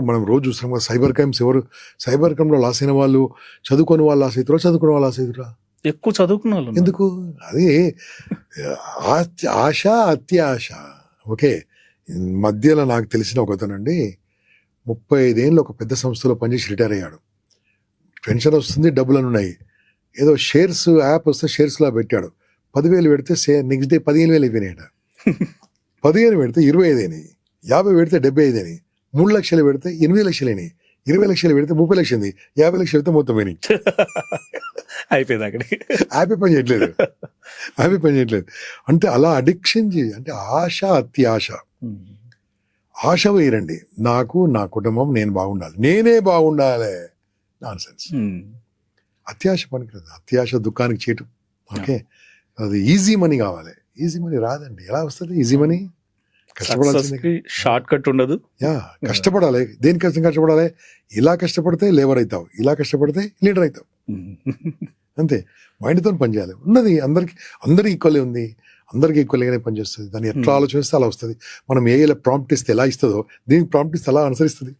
మనం రోజు చూస్తాం కదా సైబర్ క్రైమ్స్. సైబర్ క్రైమ్లో లాస్ అయిన వాళ్ళు చదువుకొని వాళ్ళు లాస్ అవుతారా, చదువుకునే వాళ్ళు లాస్ అవుతారా? ఎక్కువ చదువుకున్న వాళ్ళు ఉన్నారు. ఎందుకు? అది ఆశ, అత్యాశ. ఓకే, మధ్యలో నాకు తెలిసిన ఒకతనండి 35 ఏళ్ళు ఒక పెద్ద సంస్థలో పనిచేసి రిటైర్ అయ్యాడు. పెన్షన్ వస్తుంది, డబ్బులు ఉన్నాయి. ఏదో షేర్స్ యాప్ వస్తే షేర్స్లో పెట్టాడు. 10,000 పెడితే నెక్స్ట్ డే 15,000 అయిపోయినాయట. 15 పెడితే 25 అయినాయి, 50 పెడితే 75 అయినాయి, 3 లక్షలు పెడితే 8 లక్షలు అయినాయి, 20 లక్షలు పెడితే 30 లక్షలు, 50 లక్షలు పెడితే మొత్తం అయినాయి. అయిపోయింది అక్కడికి. హ్యాపీ పని చేయట్లేదు, హ్యాపీ పని చేయట్లేదు. అంటే అలా అడిక్షన్ అంటే ఆశ, అత్యాశ. ఆశ వేయరండి, నాకు నా కుటుంబం నేను బాగుండాలి, నేనే బాగుండాలి, నాన్ సెన్స్. అత్యాశ పనికిరాదు. అత్యాశ దుఃఖానికి చేటు. ఓకే, అది ఈజీ మనీ కావాలి. ఈజీ మనీ రాదండి. ఎలా వస్తుంది ఈజీ మనీ? కష్టపడాల్సిందే. షార్ట్ కట్ ఉండదు. కష్టపడాలి. దేనికోసం కష్టపడాలి? ఇలా కష్టపడితే లేబర్ అవుతావు, ఇలా కష్టపడితే లీడర్ అవుతావు. అంతే, మైండ్తో పనిచేయాలి. ఉన్నది అందరికి ఈక్వల్లీ ఉంది, అందరికి ఈక్వల్గానే పనిచేస్తుంది. దాన్ని ఎట్లా ఆలోచిస్తే అలా వస్తుంది. మనం ఏఐలో ప్రాంప్ట్ ఇస్తే ఎలా ఇస్తుందో దీనికి ప్రాంప్ట్ ఇస్తే అలా అనుసరిస్తుంది.